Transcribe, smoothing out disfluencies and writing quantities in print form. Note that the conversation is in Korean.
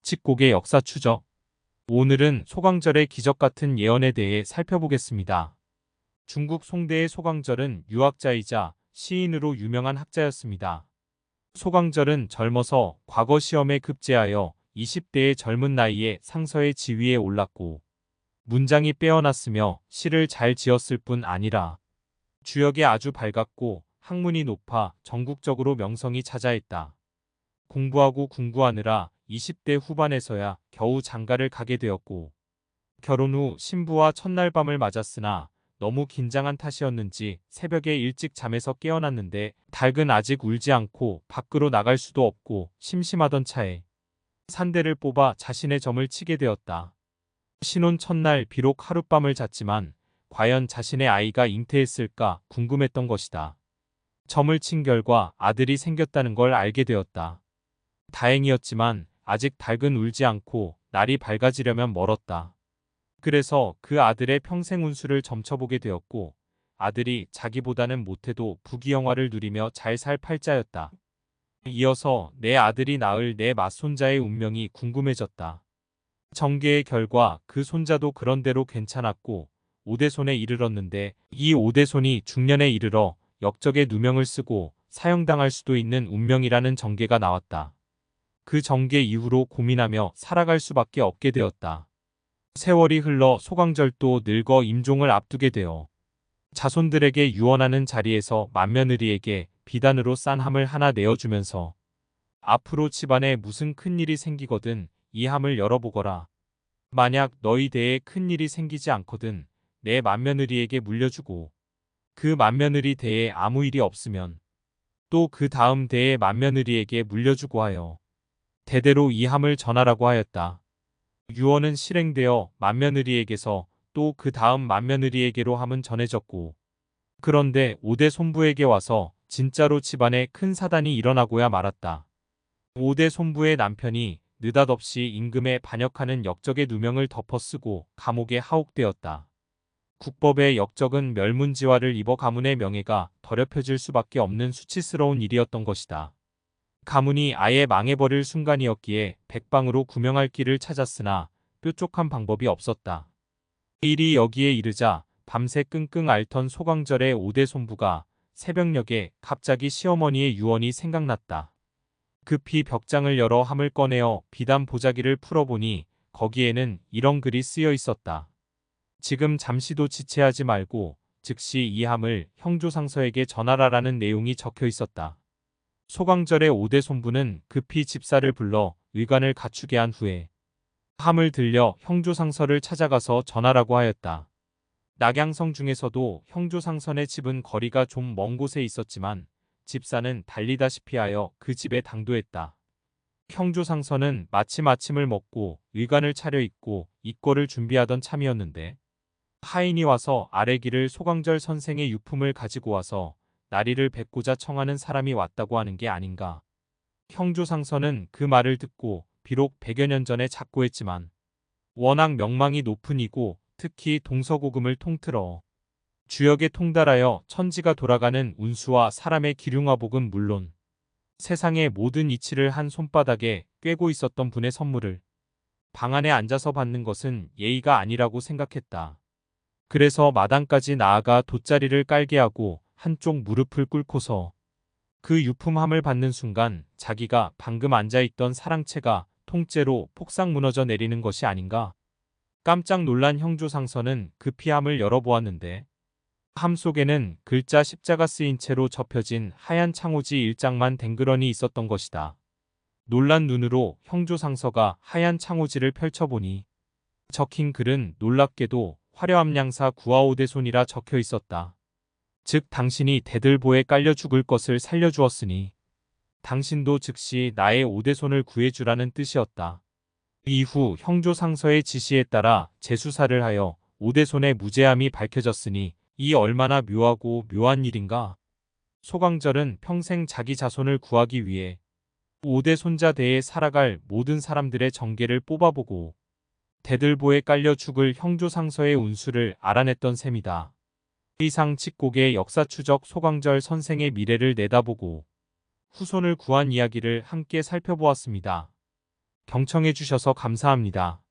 칙곡의 역사 추적. 오늘은 소강절의 기적 같은 예언에 대해 살펴보겠습니다. 중국 송대의 소강절은 유학자이자 시인으로 유명한 학자였습니다. 소강절은 젊어서 과거 시험에 급제하여 20대의 젊은 나이에 상서의 지위에 올랐고 문장이 빼어났으며 시를 잘 지었을 뿐 아니라 주역이 아주 밝았고 학문이 높아 전국적으로 명성이 자자했다. 공부하고 궁구하느라 20대 후반에서야 겨우 장가를 가게 되었고 결혼 후 신부와 첫날 밤을 맞았으나 너무 긴장한 탓이었는지 새벽에 일찍 잠에서 깨어났는데 닭은 아직 울지 않고 밖으로 나갈 수도 없고 심심하던 차에 산대를 뽑아 자신의 점을 치게 되었다. 신혼 첫날 비록 하룻밤을 잤지만 과연 자신의 아이가 잉태했을까 궁금했던 것이다. 점을 친 결과 아들이 생겼다는 걸 알게 되었다. 다행이었지만 아직 닭은 울지 않고 날이 밝아지려면 멀었다. 그래서 그 아들의 평생 운수를 점쳐보게 되었고 아들이 자기보다는 못해도 부귀영화를 누리며 잘 살 팔자였다. 이어서 내 아들이 낳을 내 맏손자의 운명이 궁금해졌다. 정계의 결과 그 손자도 그런대로 괜찮았고 오대손에 이르렀는데 이 오대손이 중년에 이르러 역적의 누명을 쓰고 사형당할 수도 있는 운명이라는 정계가 나왔다. 그 정계 이후로 고민하며 살아갈 수밖에 없게 되었다. 세월이 흘러 소강절도 늙어 임종을 앞두게 되어 자손들에게 유언하는 자리에서 맏며느리에게 비단으로 싼 함을 하나 내어주면서 앞으로 집안에 무슨 큰일이 생기거든 이 함을 열어보거라. 만약 너희 대에 큰일이 생기지 않거든 내 맏며느리에게 물려주고 그 맏며느리 대에 아무 일이 없으면 또 그 다음 대의 맏며느리에게 물려주고 하여 대대로 이 함을 전하라고 하였다. 유언은 실행되어 맏며느리에게서 또 그 다음 맏며느리에게로 함은 전해졌고 그런데 오대 손부에게 와서 진짜로 집안에 큰 사단이 일어나고야 말았다. 오대 손부의 남편이 느닷없이 임금에 반역하는 역적의 누명을 덮어쓰고 감옥에 하옥되었다. 국법의 역적은 멸문지화를 입어 가문의 명예가 더럽혀질 수밖에 없는 수치스러운 일이었던 것이다. 가문이 아예 망해버릴 순간이었기에 백방으로 구명할 길을 찾았으나 뾰족한 방법이 없었다. 일이 여기에 이르자 밤새 끙끙 앓던 소강절의 오대 손부가 새벽녘에 갑자기 시어머니의 유언이 생각났다. 급히 벽장을 열어 함을 꺼내어 비단 보자기를 풀어보니 거기에는 이런 글이 쓰여 있었다. 지금 잠시도 지체하지 말고 즉시 이 함을 형조상서에게 전하라라는 내용이 적혀 있었다. 소강절의 오대 손부는 급히 집사를 불러 의관을 갖추게 한 후에 함을 들려 형조상서를 찾아가서 전하라고 하였다. 낙양성 중에서도 형조상선의 집은 거리가 좀 먼 곳에 있었지만 집사는 달리다시피 하여 그 집에 당도했다. 형조상선은 마침 아침을 먹고 의관을 차려입고 입궐을 준비하던 참이었는데 하인이 와서 아래기를 소강절 선생의 유품을 가지고 와서 나리를 뵙고자 청하는 사람이 왔다고 하는 게 아닌가. 형조상선은 그 말을 듣고 비록 100여 년 전에 작고했지만 워낙 명망이 높은 이고 특히 동서고금을 통틀어 주역에 통달하여 천지가 돌아가는 운수와 사람의 기륭화복은 물론 세상의 모든 이치를 한 손바닥에 꿰고 있었던 분의 선물을 방 안에 앉아서 받는 것은 예의가 아니라고 생각했다. 그래서 마당까지 나아가 돗자리를 깔게 하고 한쪽 무릎을 꿇고서 그 유품함을 받는 순간 자기가 방금 앉아있던 사랑채가 통째로 폭삭 무너져 내리는 것이 아닌가. 깜짝 놀란 형조상선은 급히 함을 열어보았는데 함 속에는 글자 십자가 쓰인 채로 접혀진 하얀 창호지 1장만 댕그러니 있었던 것이다. 놀란 눈으로 형조상서가 하얀 창호지를 펼쳐보니 적힌 글은 놀랍게도 화려함양사 구하오대손이라 적혀 있었다. 즉 당신이 대들보에 깔려 죽을 것을 살려주었으니 당신도 즉시 나의 오대손을 구해주라는 뜻이었다. 이후 형조상서의 지시에 따라 재수사를 하여 오대손의 무죄함이 밝혀졌으니 이 얼마나 묘하고 묘한 일인가. 소강절은 평생 자기 자손을 구하기 위해 오대손자 대에 살아갈 모든 사람들의 정계를 뽑아보고 대들보에 깔려 죽을 형조상서의 운수를 알아냈던 셈이다. 이상 칙곡의 역사추적 소강절 선생의 미래를 내다보고 후손을 구한 이야기를 함께 살펴보았습니다. 경청해 주셔서 감사합니다.